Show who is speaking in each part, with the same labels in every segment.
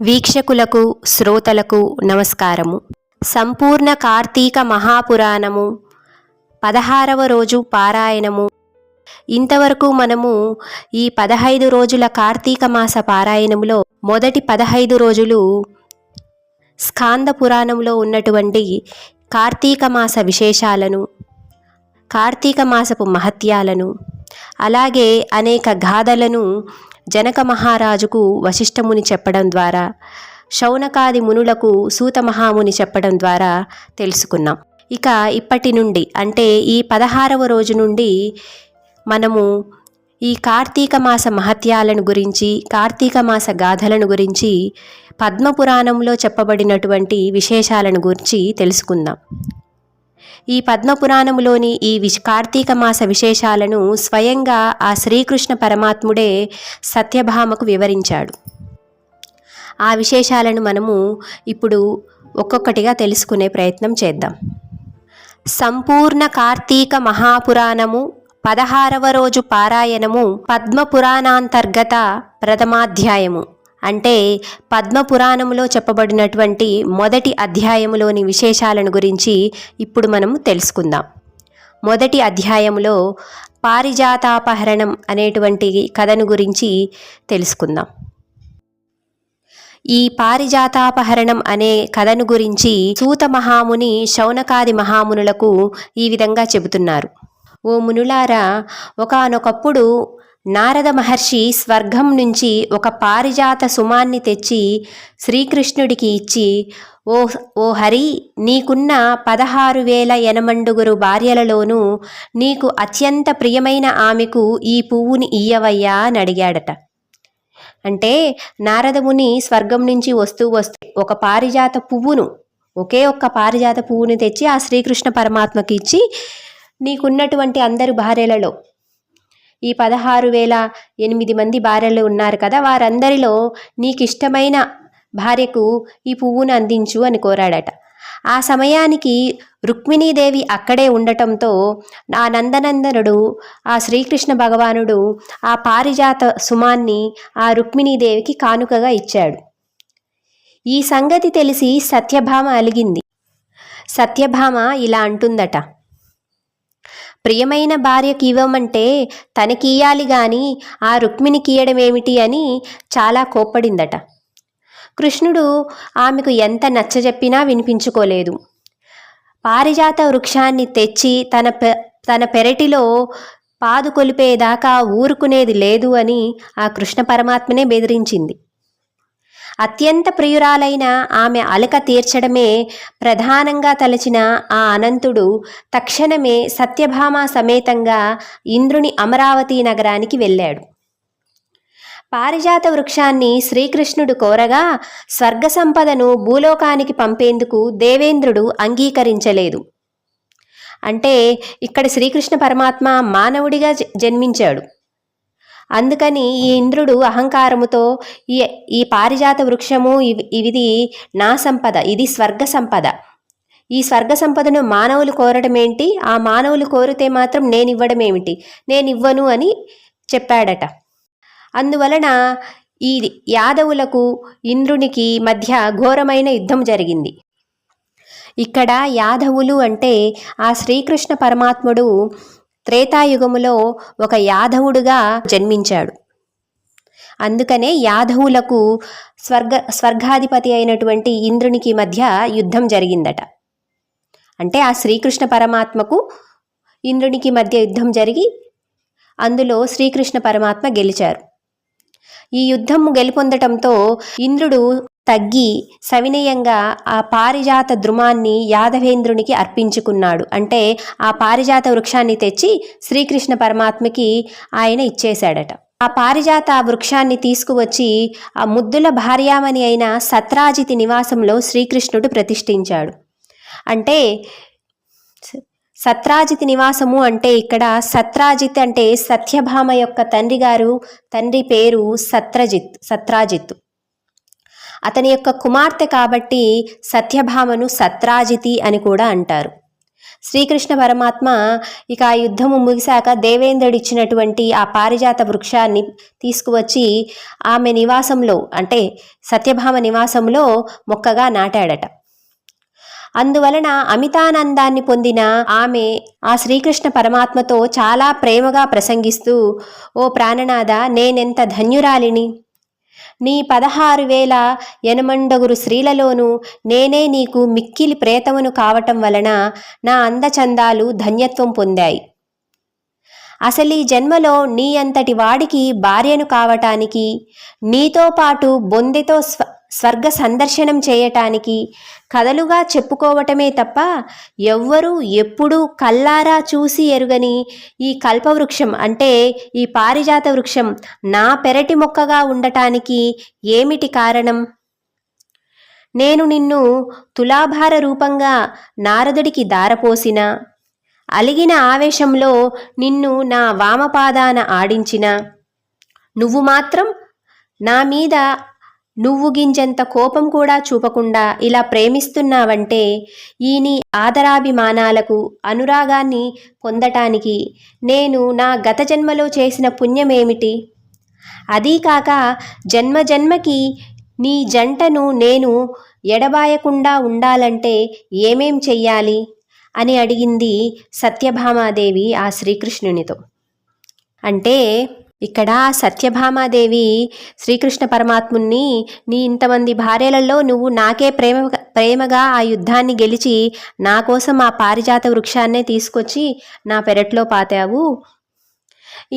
Speaker 1: వీక్షకులకు శ్రోతలకు నమస్కారము. సంపూర్ణ కార్తీక మహాపురాణము 16వ రోజు పారాయణము. ఇంతవరకు మనము ఈ 15 రోజుల కార్తీక మాస పారాయణములో మొదటి 15 రోజులు స్కాంద పురాణంలో ఉన్నటువంటి కార్తీక మాస విశేషాలను, కార్తీక మాసపు మహత్యాలను, అలాగే అనేక గాథలను జనక మహారాజుకు వశిష్ఠముని చెప్పడం ద్వారా, శౌనకాది మునులకు సూత మహాముని చెప్పడం ద్వారా తెలుసుకున్నాం. ఇక ఇప్పటి నుండి అంటే ఈ 16వ రోజు నుండి మనము ఈ కార్తీక మాస మహత్యాలను గురించి, కార్తీక మాస గాథలను గురించి, పద్మపురాణంలో చెప్పబడినటువంటి విశేషాలను గురించి తెలుసుకుందాం. ఈ పద్మపురాణములోని ఈ కార్తీక మాస విశేషాలను స్వయంగా ఆ శ్రీకృష్ణ పరమాత్ముడే సత్యభామకు వివరించాడు. ఆ విశేషాలను మనము ఇప్పుడు ఒక్కొక్కటిగా తెలుసుకునే ప్రయత్నం చేద్దాం. సంపూర్ణ కార్తీక మహాపురాణము 16వ రోజు పారాయణము పద్మపురాణాంతర్గత ప్రథమాధ్యాయము. అంటే పద్మపురాణంలో చెప్పబడినటువంటి మొదటి అధ్యాయములోని విశేషాలను గురించి ఇప్పుడు మనం తెలుసుకుందాం. మొదటి అధ్యాయంలో పారిజాతాపహరణం అనేటువంటి కథను గురించి తెలుసుకుందాం. ఈ పారిజాతాపహరణం అనే కథను గురించి సూత మహాముని శౌనకాది మహామునులకు ఈ విధంగా చెబుతున్నారు. ఓ మునులారా, ఒకానొకప్పుడు నారద మహర్షి స్వర్గం నుంచి ఒక పారిజాత సుమాన్ని తెచ్చి శ్రీకృష్ణుడికి ఇచ్చి, ఓ హరి, నీకున్న 16,000 భార్యలలోనూ నీకు అత్యంత ప్రియమైన ఆమెకు ఈ పువ్వుని ఇయ్యవయ్యా అని అడిగాడట. అంటే నారదముని స్వర్గం నుంచి వస్తూ ఒక పారిజాత పువ్వును, ఒకే ఒక్క పారిజాత పువ్వుని తెచ్చి ఆ శ్రీకృష్ణ పరమాత్మకి ఇచ్చి, నీకున్నటువంటి అందరు భార్యలలో ఈ 16,008 మంది భార్యలు ఉన్నారు కదా, వారందరిలో నీకు ఇష్టమైన భార్యకు ఈ పువ్వును అందించు అని కోరాడట. ఆ సమయానికి రుక్మిణీదేవి అక్కడే ఉండటంతో ఆ నందనందనుడు, ఆ శ్రీకృష్ణ భగవానుడు ఆ పారిజాత సుమాన్ని ఆ రుక్మిణీదేవికి కానుకగా ఇచ్చాడు. ఈ సంగతి తెలిసి సత్యభామ అలిగింది. సత్యభామ ఇలా అంటుందట: ప్రియమైన భార్యకి ఇవ్వమంటే తనకియ్యాలి గాని ఆ రుక్మిణికి ఇయ్యడమేమిటి అని చాలా కోప్పడిందట. కృష్ణుడు ఆమెకు ఎంత నచ్చజెప్పినా వినిపించుకోలేదు. పారిజాత వృక్షాన్ని తెచ్చి తన పెరటిలో పాదుకొలిపేదాకా ఊరుకునేది లేదు అని ఆ కృష్ణ పరమాత్మనే బెదిరించింది. అత్యంత ప్రియురాలైన ఆమె అలక తీర్చడమే ప్రధానంగా తలచిన ఆ అనంతుడు తక్షణమే సత్యభామ సమేతంగా ఇంద్రుని అమరావతి నగరానికి వెళ్ళాడు. పారిజాత వృక్షాన్ని శ్రీకృష్ణుడు కోరగా స్వర్గ సంపదను భూలోకానికి పంపేందుకు దేవేంద్రుడు అంగీకరించలేదు. అంటే ఇక్కడ శ్రీకృష్ణ పరమాత్మ మానవుడిగా జన్మించాడు. అందుకని ఈ ఇంద్రుడు అహంకారముతో ఈ పారిజాత వృక్షము ఇది నా సంపద, ఇది స్వర్గ సంపద, ఈ స్వర్గ సంపదను మానవులు కోరడం ఏంటి, ఆ మానవులు కోరితే మాత్రం నేనివ్వడం ఏమిటి, నేనివ్వను అని చెప్పాడట. అందువలన ఈ యాదవులకు ఇంద్రునికి మధ్య ఘోరమైన యుద్ధం జరిగింది. ఇక్కడ యాదవులు అంటే ఆ శ్రీకృష్ణ పరమాత్ముడు త్రేతాయుగములో ఒక యాదవుడుగా జన్మించాడు. అందుకనే యాదవులకు స్వర్గాధిపతి అయినటువంటి ఇంద్రునికి మధ్య యుద్ధం జరిగిందట. అంటే ఆ శ్రీకృష్ణ పరమాత్మకు ఇంద్రునికి మధ్య యుద్ధం జరిగి అందులో శ్రీకృష్ణ పరమాత్మ గెలిచారు. ఈ యుద్ధం గెలుపొందటంతో ఇంద్రుడు తగ్గి సవినయంగా ఆ పారిజాత ద్రుమాన్ని యాదవేంద్రునికి అర్పించుకున్నాడు. అంటే ఆ పారిజాత వృక్షాన్ని తెచ్చి శ్రీకృష్ణ పరమాత్మకి ఆయన ఇచ్చేశాడట. ఆ పారిజాత వృక్షాన్ని తీసుకువచ్చి ఆ ముద్దుల భార్యామణి అయిన సత్రాజితి నివాసంలో శ్రీకృష్ణుడు ప్రతిష్ఠించాడు. అంటే సత్రాజిత్ నివాసము అంటే ఇక్కడ సత్రాజిత్ అంటే సత్యభామ యొక్క తండ్రి పేరు సత్రాజిత్. అతని యొక్క కుమార్తె కాబట్టి సత్యభామను సత్రాజితి అని కూడా అంటారు. శ్రీకృష్ణ పరమాత్మ ఇక ఆ యుద్ధము ముగిశాక దేవేంద్రుడిచ్చినటువంటి ఆ పారిజాత వృక్షాన్ని తీసుకువచ్చి ఆమె నివాసంలో అంటే సత్యభామ నివాసంలో మొక్కగా నాటాడట. అందువలన అమితానందాన్ని పొందిన ఆమె ఆ శ్రీకృష్ణ పరమాత్మతో చాలా ప్రేమగా ప్రసంగిస్తూ, ఓ ప్రాణనాథ, నేనెంత ధన్యురాలిని! నీ 16,000 స్త్రీలలోనూ నేనే నీకు మిక్కిలి ప్రేతమును కావటం వలన నా అందచందాలు ధన్యత్వం పొందాయి. అసలీ జన్మలో నీ అంతటి వాడికి భార్యను కావటానికి, నీతో పాటు బొందెతో స్వర్గ సందర్శనం చేయటానికి కథలుగా చెప్పుకోవటమే తప్ప ఎవ్వరూ ఎప్పుడూ కల్లారా చూసి ఎరుగని ఈ కల్పవృక్షం అంటే ఈ పారిజాత వృక్షం నా పెరటి మొక్కగా ఉండటానికి ఏమిటి కారణం? నేను నిన్ను తులాభార రూపంగా నారదుడికి దారపోసిన, అలిగిన ఆవేశంలో నిన్ను నా వామపాదాన ఆడించిన నువ్వు మాత్రం నా మీద నువ్వు గింజంత కోపం కూడా చూపకుండా ఇలా ప్రేమిస్తున్నావంటే ఈ నీ ఆదరాభిమానాలకు అనురాగాన్ని పొందటానికి నేను నా గత జన్మలో చేసిన పుణ్యమేమిటి? అదీకాక జన్మజన్మకి నీ జంటను నేను ఎడబాయకుండా ఉండాలంటే ఏమేం చెయ్యాలి అని అడిగింది సత్యభామాదేవి ఆ శ్రీకృష్ణునితో. అంటే ఇక్కడ సత్యభామాదేవి శ్రీకృష్ణ పరమాత్ముని, నీ ఇంతమంది భార్యలలో నువ్వు నాకే ప్రేమగా ఆ యుద్ధాన్ని గెలిచి నా కోసం ఆ పారిజాత వృక్షాన్నే తీసుకొచ్చి నా పెరట్లో పాతావు.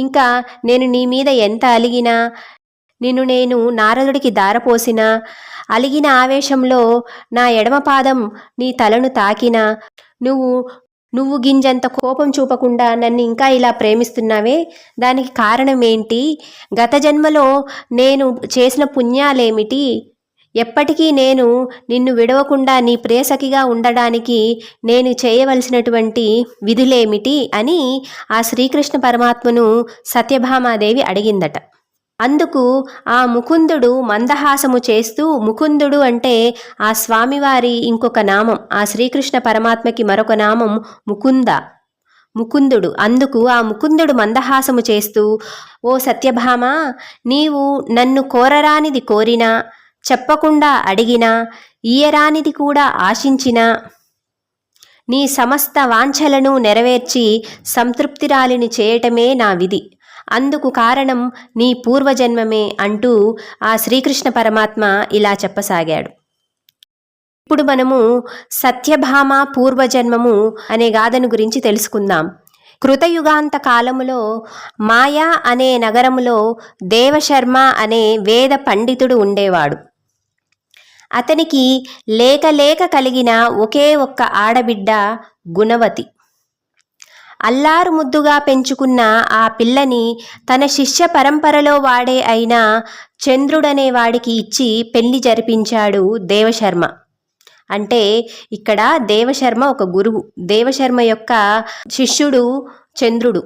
Speaker 1: ఇంకా నేను నీ మీద ఎంత అలిగినా, నేను నారదుడికి దారపోసినా, అలిగిన ఆవేశంలో నా ఎడమ పాదం నీ తలను తాకినా నువ్వు గింజంత కోపం చూపకుండా నన్ను ఇంకా ఇలా ప్రేమిస్తున్నావే, దానికి కారణమేంటి? గత జన్మలో నేను చేసిన పుణ్యాలేమిటి? ఎప్పటికీ నేను నిన్ను విడవకుండా నీ ప్రియసఖిగా ఉండడానికి నేను చేయవలసినటువంటి విధులేమిటి అని ఆ శ్రీకృష్ణ పరమాత్మను సత్యభామాదేవి అడిగిందట. అందుకు ఆ ముకుందుడు మందహాసము చేస్తూ, ముకుందుడు అంటే ఆ స్వామివారి ఇంకొక నామం, ఆ శ్రీకృష్ణ పరమాత్మకి మరొక నామం ముకుందుడు. అందుకు ఆ ముకుందుడు మందహాసము చేస్తూ, ఓ సత్యభామ, నీవు నన్ను కోరరానిది కోరినా, చెప్పకుండా అడిగినా, ఇయ్యరానిది కూడా ఆశించినా నీ సమస్త వాంఛలను నెరవేర్చి సంతృప్తిరాలిని చేయటమే నా విధి. అందుకు కారణం నీ పూర్వజన్మమే అంటూ ఆ శ్రీకృష్ణ పరమాత్మ ఇలా చెప్పసాగాడు. ఇప్పుడు మనము సత్యభామ పూర్వజన్మము అనే గాథను గురించి తెలుసుకుందాం. కృతయుగాంత కాలములో మాయా అనే నగరములో దేవశర్మ అనే వేద పండితుడు ఉండేవాడు. అతనికి లేక కలిగిన ఒకే ఒక్క ఆడబిడ్డ గుణవతి. అల్లారు ముద్దుగా పెంచుకున్న ఆ పిల్లని తన శిష్య పరంపరలో వాడే అయిన చంద్రుడనే వాడికి ఇచ్చి పెళ్లి జరిపించాడు దేవశర్మ. అంటే ఇక్కడ దేవశర్మ ఒక గురువు, దేవశర్మ యొక్క శిష్యుడు చంద్రుడు.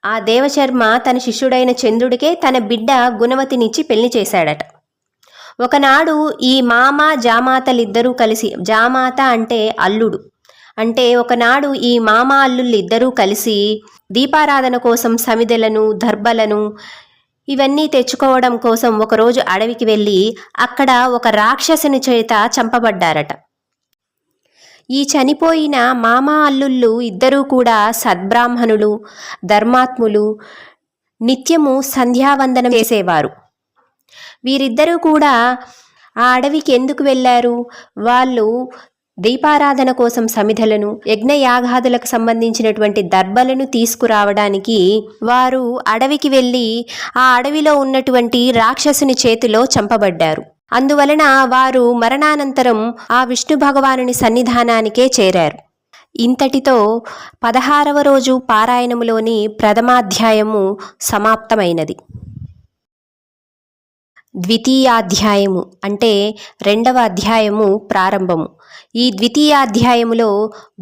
Speaker 1: ఆ దేవశర్మ తన శిష్యుడైన చంద్రుడికే తన బిడ్డ గుణవతినిచ్చి పెళ్లి చేశాడట. ఒకనాడు ఈ మామ జామాతలిద్దరూ కలిసి, జామాత అంటే అల్లుడు, అంటే ఒకనాడు ఈ మామ అల్లుళ్ళిద్దరూ కలిసి దీపారాధన కోసం సమిదెలను, దర్భలను ఇవన్నీ తెచ్చుకోవడం కోసం ఒకరోజు అడవికి వెళ్ళి అక్కడ ఒక రాక్షసుని చేత చంపబడ్డారట. ఈ చనిపోయిన మామ అల్లుళ్ళు ఇద్దరూ కూడా సద్బ్రాహ్మణులు, ధర్మాత్ములు, నిత్యము సంధ్యావందనం చేసేవారు. వీరిద్దరూ కూడా ఆ అడవికి ఎందుకు వెళ్ళారు? వాళ్ళు దీపారాధన కోసం సమిధలను, యజ్ఞయాగాదులకు సంబంధించినటువంటి దర్భలను తీసుకురావడానికి వారు అడవికి వెళ్ళి ఆ అడవిలో ఉన్నటువంటి రాక్షసుని చేతిలో చంపబడ్డారు. అందువలన వారు మరణానంతరం ఆ విష్ణు భగవానుని సన్నిధానానికే చేరారు. ఇంతటితో 16వ రోజు పారాయణములోని ప్రథమాధ్యాయము సమాప్తమైనది. ద్వితీయాధ్యాయము అంటే 2వ అధ్యాయము ప్రారంభము. ఈ ద్వితీయాధ్యాయములో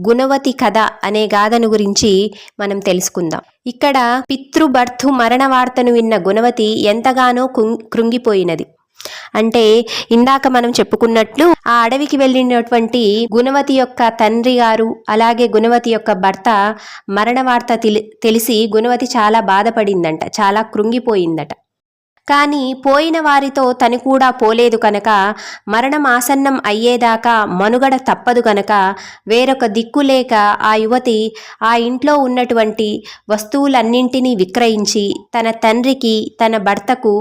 Speaker 1: గుణవతి కథ అనే గాథను గురించి మనం తెలుసుకుందాం. ఇక్కడ పితృభర్తృ మరణ వార్తను విన్న గుణవతి ఎంతగానో కృంగిపోయినది. అంటే ఇందాక మనం చెప్పుకున్నట్లు ఆ అడవికి వెళ్ళినటువంటి గుణవతి యొక్క తండ్రి గారు అలాగే గుణవతి యొక్క భర్త మరణ వార్త తెలిసి గుణవతి చాలా బాధపడిందంట, చాలా కృంగిపోయిందట. కానీ పోయిన వారితో తను కూడా పోలేదు కనుక మరణం ఆసన్నం అయ్యేదాకా మనుగడ తప్పదు కనుక వేరొక దిక్కు లేక ఆ యువతి ఆ ఇంట్లో ఉన్నటువంటి వస్తువులన్నింటినీ విక్రయించి తన తండ్రికి తన భర్తకు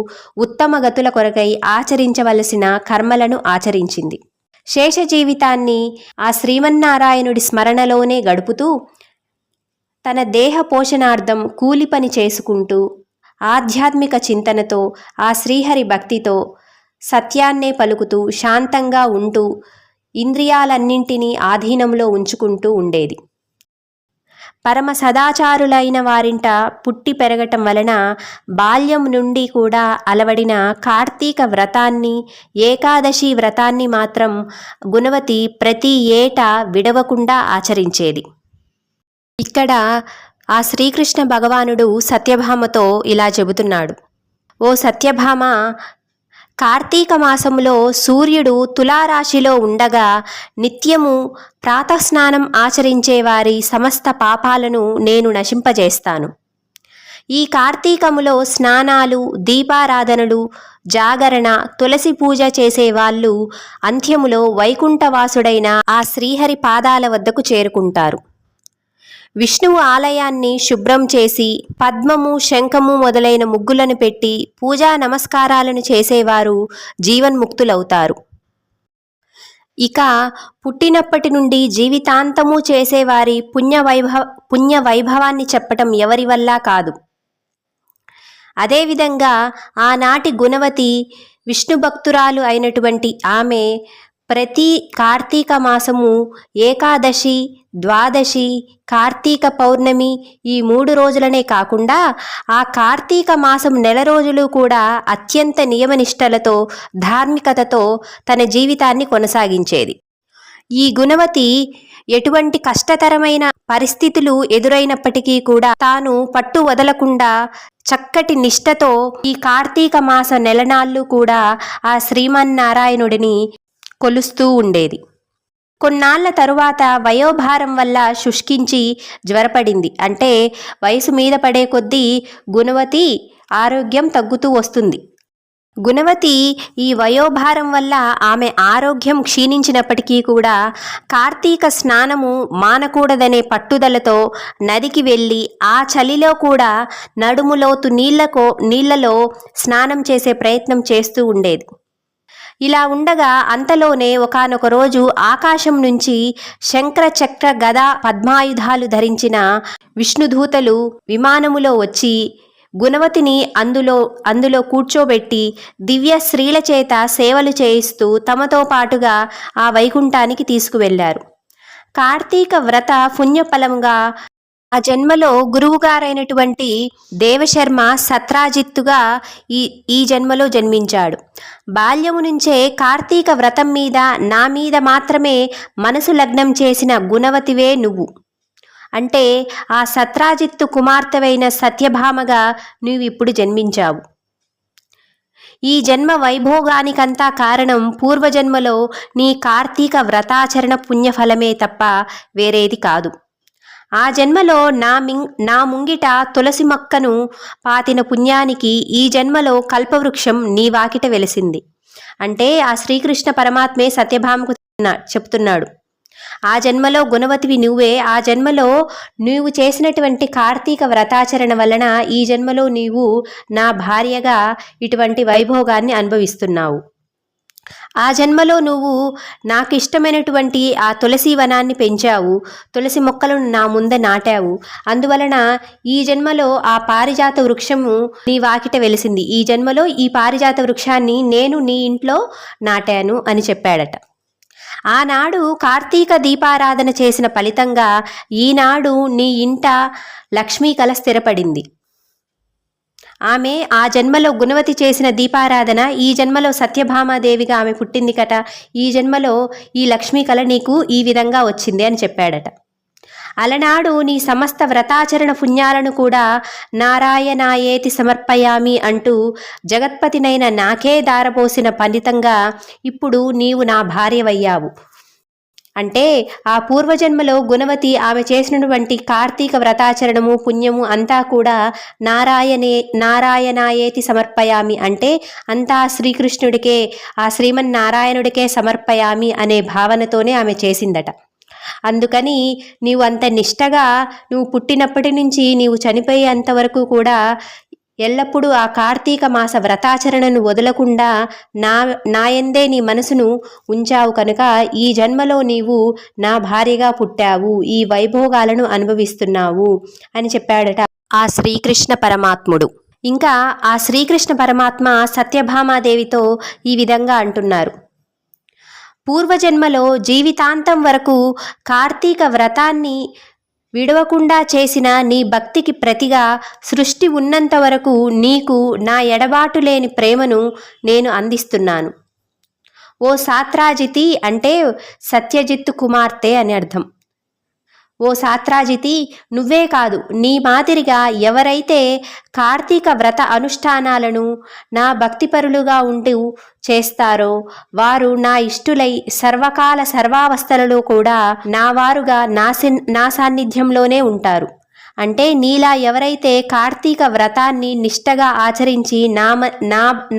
Speaker 1: ఉత్తమ గతుల కొరకై ఆచరించవలసిన కర్మలను ఆచరించింది. శేష జీవితాన్ని ఆ శ్రీమన్నారాయణుడి స్మరణలోనే గడుపుతూ తన దేహ పోషణార్థం కూలి పని చేసుకుంటూ ఆధ్యాత్మిక చింతనతో ఆ శ్రీహరి భక్తితో సత్యాన్నే పలుకుతూ శాంతంగా ఉంటూ ఇంద్రియాలన్నింటినీ ఆధీనంలో ఉంచుకుంటూ ఉండేది. పరమ సదాచారులైన వారింట పుట్టి పెరగటం వలన బాల్యం నుండి కూడా అలవడిన కార్తీక వ్రతాన్ని, ఏకాదశి వ్రతాన్ని మాత్రం గుణవతి ప్రతి ఏటా విడవకుండా ఆచరించేది. ఇక్కడ ఆ శ్రీకృష్ణ భగవానుడు సత్యభామతో ఇలా చెబుతున్నాడు: ఓ సత్యభామ, కార్తీక మాసములో సూర్యుడు తులారాశిలో ఉండగా నిత్యము ప్రాతస్నానం ఆచరించే వారి సమస్త పాపాలను నేను నశింపజేస్తాను. ఈ కార్తీకములో స్నానాలు, దీపారాధనలు, జాగరణ, తులసి పూజ చేసేవాళ్ళు అంత్యములో వైకుంఠవాసుడైన ఆ శ్రీహరి పాదాల వద్దకు చేరుకుంటారు. విష్ణువు ఆలయాన్ని శుభ్రం చేసి పద్మము, శంఖము మొదలైన ముగ్గులను పెట్టి పూజా నమస్కారాలను చేసేవారు జీవన్ముక్తులవుతారు. ఇక పుట్టినప్పటి నుండి జీవితాంతము చేసేవారి పుణ్య వైభవాన్ని చెప్పటం ఎవరి వల్ల కాదు. అదేవిధంగా ఆనాటి గుణవతి విష్ణు భక్తురాలు అయినటువంటి ఆమె ప్రతి కార్తీక మాసము ఏకాదశి, ద్వాదశి, కార్తీక పౌర్ణమి ఈ 3 రోజులనే కాకుండా ఆ కార్తీక మాసం నెల రోజులు కూడా అత్యంత నియమనిష్టలతో ధార్మికతతో తన జీవితాన్ని కొనసాగించేది. ఈ గుణవతి ఎటువంటి కష్టతరమైన పరిస్థితులు ఎదురైనప్పటికీ కూడా తాను పట్టు వదలకుండా చక్కటి నిష్టతో ఈ కార్తీక మాస నెలనాళ్ళు కూడా ఆ శ్రీమన్నారాయణుడిని కొలుస్తూ ఉండేది. కొన్నాళ్ల తరువాత వయోభారం వల్ల శుష్కించి జ్వరపడింది. అంటే వయసు మీద పడే కొద్దీ గుణవతి ఆరోగ్యం తగ్గుతూ వస్తుంది. గుణవతి ఈ వయోభారం వల్ల ఆమె ఆరోగ్యం క్షీణించినప్పటికీ కూడా కార్తీక స్నానము మానకూడదనే పట్టుదలతో నదికి వెళ్ళి ఆ చలిలో కూడా నడుములోతు నీళ్లలో స్నానం చేసే ప్రయత్నం చేస్తూ ఉండేది. ఇలా ఉండగా అంతలోనే ఒకానొక రోజు ఆకాశం నుంచి శంకర చక్ర గద పద్మాయుధాలు ధరించిన విష్ణుదూతలు విమానములో వచ్చి గుణవతిని అందులో కూర్చోబెట్టి దివ్య స్త్రీల చేత సేవలు చేయిస్తూ తమతో పాటుగా ఆ వైకుంఠానికి తీసుకువెళ్లారు. కార్తీక వ్రత పుణ్యఫలంగా ఆ జన్మలో గురువుగారైనటువంటి దేవశర్మ సత్రాజిత్తుగా ఈ జన్మలో జన్మించాడు. బాల్యము నుంచే కార్తీక వ్రతం మీద, నా మీద మాత్రమే మనసు లగ్నం చేసిన గుణవతివే నువ్వు. అంటే ఆ సత్రాజిత్తు కుమార్తెవైన సత్యభామగా నువ్విప్పుడు జన్మించావు. ఈ జన్మ వైభోగానికంతా కారణం పూర్వజన్మలో నీ కార్తీక వ్రతాచరణ పుణ్యఫలమే తప్ప వేరేది కాదు. ఆ జన్మలో నా ముంగిట తులసి మొక్కను పాతిన పుణ్యానికి ఈ జన్మలో కల్పవృక్షం నీ వాకిట వెలిసింది. అంటే ఆ శ్రీకృష్ణ పరమాత్మే సత్యభామకు చెప్తున్నాడు, ఆ జన్మలో గుణవతివి నువ్వే. ఆ జన్మలో నీవు చేసినటువంటి కార్తీక వ్రతాచరణ వలన ఈ జన్మలో నీవు నా భార్యగా ఇటువంటి వైభోగాన్ని అనుభవిస్తున్నావు. ఆ జన్మలో నువ్వు నాకు ఇష్టమైనటువంటి ఆ తులసి వనాన్ని పెంచావు, తులసి మొక్కలను నా ముందే నాటావు. అందువలన ఈ జన్మలో ఆ పారిజాత వృక్షము నీ వాకిట వెలిసింది. ఈ జన్మలో ఈ పారిజాత వృక్షాన్ని నేను నీ ఇంట్లో నాటాను అని చెప్పాడట. ఆనాడు కార్తీక దీపారాధన చేసిన ఫలితంగా ఈనాడు నీ ఇంట లక్ష్మీ కళ స్థిరపడింది. ఆమె ఆ జన్మలో గుణవతి చేసిన దీపారాధన ఈ జన్మలో సత్యభామాదేవిగా ఆమె పుట్టింది కట. ఈ జన్మలో ఈ లక్ష్మీ కళ నీకు ఈ విధంగా వచ్చింది అని చెప్పాడట. అలనాడు నీ సమస్త వ్రతాచరణ పుణ్యాలను కూడా నారాయణాయేతి సమర్పయామి అంటూ జగత్పతినైన నాకే దారపోసిన ఫలితంగా ఇప్పుడు నీవు నా భార్యవయ్యావు. అంటే ఆ పూర్వజన్మలో గుణవతి ఆమె చేసినటువంటి కార్తీక వ్రతాచరణము పుణ్యము అంతా కూడా నారాయణాయేతి సమర్పయామి, అంటే అంతా శ్రీకృష్ణుడికే, ఆ శ్రీమన్నారాయణుడికే సమర్పయామి అనే భావనతోనే ఆమె చేసిందట. అందుకని నీవు అంత నిష్టగా నువ్వు పుట్టినప్పటి నుంచి నీవు చనిపోయేంత వరకు కూడా ఎల్లప్పుడూ ఆ కార్తీక మాస వ్రతాచరణను వదలకుండా నాయందే నీ మనసును ఉంచావు కనుక ఈ జన్మలో నీవు నా భార్యగా పుట్టావు, ఈ వైభోగాలను అనుభవిస్తున్నావు అని చెప్పాడట ఆ శ్రీకృష్ణ పరమాత్ముడు. ఇంకా ఆ శ్రీకృష్ణ పరమాత్మ సత్యభామాదేవితో ఈ విధంగా అంటున్నారు, పూర్వజన్మలో జీవితాంతం వరకు కార్తీక వ్రతాన్ని విడవకుండా చేసిన నీ భక్తికి ప్రతిగా సృష్టి ఉన్నంత వరకు నీకు నా ఎడబాటు లేని ప్రేమను నేను అందిస్తున్నాను. ఓ సాత్రాజితి అంటే సత్యజిత్తు కుమార్తె అని అర్థం. ఓ సాత్రాజితి, నువ్వే కాదు నీ మాదిరిగా ఎవరైతే కార్తీక వ్రత అనుష్ఠానాలను నా భక్తిపరులుగా ఉంటూ చేస్తారో వారు నా ఇష్టులై సర్వకాల సర్వావస్థలలో కూడా నా వారుగా నా సాన్నిధ్యంలోనే ఉంటారు. అంటే నీలా ఎవరైతే కార్తీక వ్రతాన్ని నిష్టగా ఆచరించి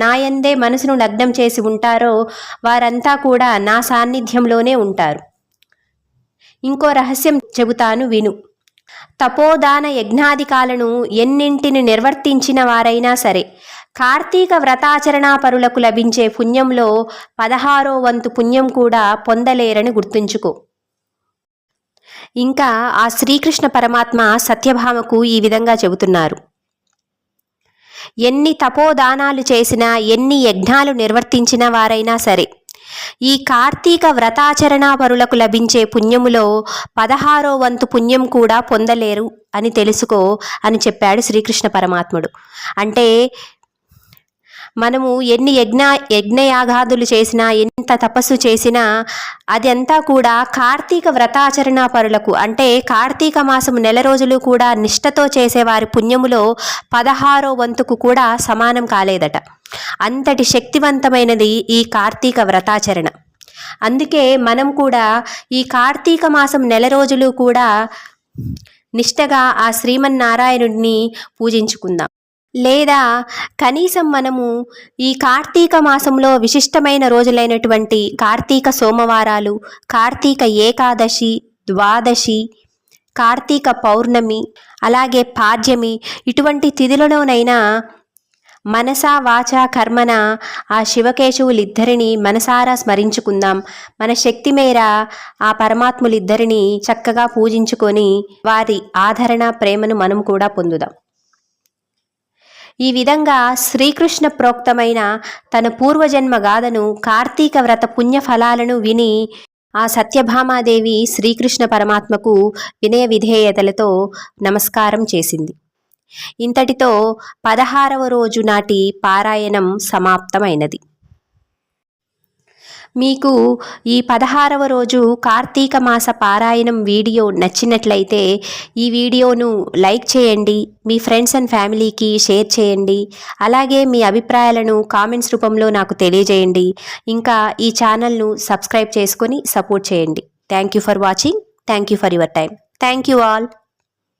Speaker 1: నాయందే మనసును లగ్నం చేసి ఉంటారో వారంతా కూడా నా సాన్నిధ్యంలోనే ఉంటారు. ఇంకో రహస్యం చెబుతాను విను. తపోదాన యజ్ఞాధికాలను ఎన్నింటిని నిర్వర్తించిన వారైనా సరే కార్తీక వ్రతాచరణాపరులకు లభించే పుణ్యంలో 16వ వంతు పుణ్యం కూడా పొందలేరని గుర్తుంచుకో. ఇంకా ఆ శ్రీకృష్ణ పరమాత్మ సత్యభామకు ఈ విధంగా చెబుతున్నారు, ఎన్ని తపోదానాలు చేసినా ఎన్ని యజ్ఞాలు నిర్వర్తించిన వారైనా సరే ఈ కార్తీక వ్రతాచరణాపరులకు లభించే పుణ్యములో 16వ వంతు పుణ్యం కూడా పొందలేరు అని తెలుసుకో అని చెప్పాడు శ్రీకృష్ణ పరమాత్ముడు. అంటే మనము ఎన్ని యజ్ఞయాగాదులు చేసినా ఎంత తపస్సు చేసినా అదంతా కూడా కార్తీక వ్రతాచరణ పరులకు, అంటే కార్తీక మాసం నెల రోజులు కూడా నిష్టతో చేసేవారి పుణ్యములో 16వ వంతుకు కూడా సమానం కాలేదట. అంతటి శక్తివంతమైనది ఈ కార్తీక వ్రతాచరణ. అందుకే మనం కూడా ఈ కార్తీక మాసం నెల రోజులు కూడా నిష్టగా ఆ శ్రీమన్నారాయణుడిని పూజించుకుందాం. లేదా కనీసం మనము ఈ కార్తీక మాసంలో విశిష్టమైన రోజులైనటువంటి కార్తీక సోమవారాలు, కార్తీక ఏకాదశి, ద్వాదశి, కార్తీక పౌర్ణమి, అలాగే పాడ్యమి ఇటువంటి తిథులలోనైనా మనసా వాచా కర్మన ఆ శివకేశవులిద్దరిని మనసారా స్మరించుకుందాం. మన శక్తి మేర ఆ పరమాత్ములిద్దరిని చక్కగా పూజించుకొని వారి ఆదరణ ప్రేమను మనం కూడా పొందుదాం. ఈ విధంగా శ్రీకృష్ణ ప్రోక్తమైన తన పూర్వజన్మ గాథను, కార్తీక వ్రత పుణ్య ఫలాలను విని ఆ సత్యభామాదేవి శ్రీకృష్ణ పరమాత్మకు వినయ విధేయతలతో నమస్కారం చేసింది. ఇంతటితో 16వ రోజు నాటి పారాయణం సమాప్తమైనది. మీకు ఈ 16వ రోజు కార్తీక మాస పారాయణం వీడియో నచ్చినట్లయితే ఈ వీడియోను లైక్ చేయండి, మీ ఫ్రెండ్స్ అండ్ ఫ్యామిలీకి షేర్ చేయండి. అలాగే మీ అభిప్రాయాలను కామెంట్స్ రూపంలో నాకు తెలియజేయండి. ఇంకా ఈ ఛానల్ను సబ్స్క్రైబ్ చేసుకొని సపోర్ట్ చేయండి. Thank you for watching. Thank you for your time. Thank you all.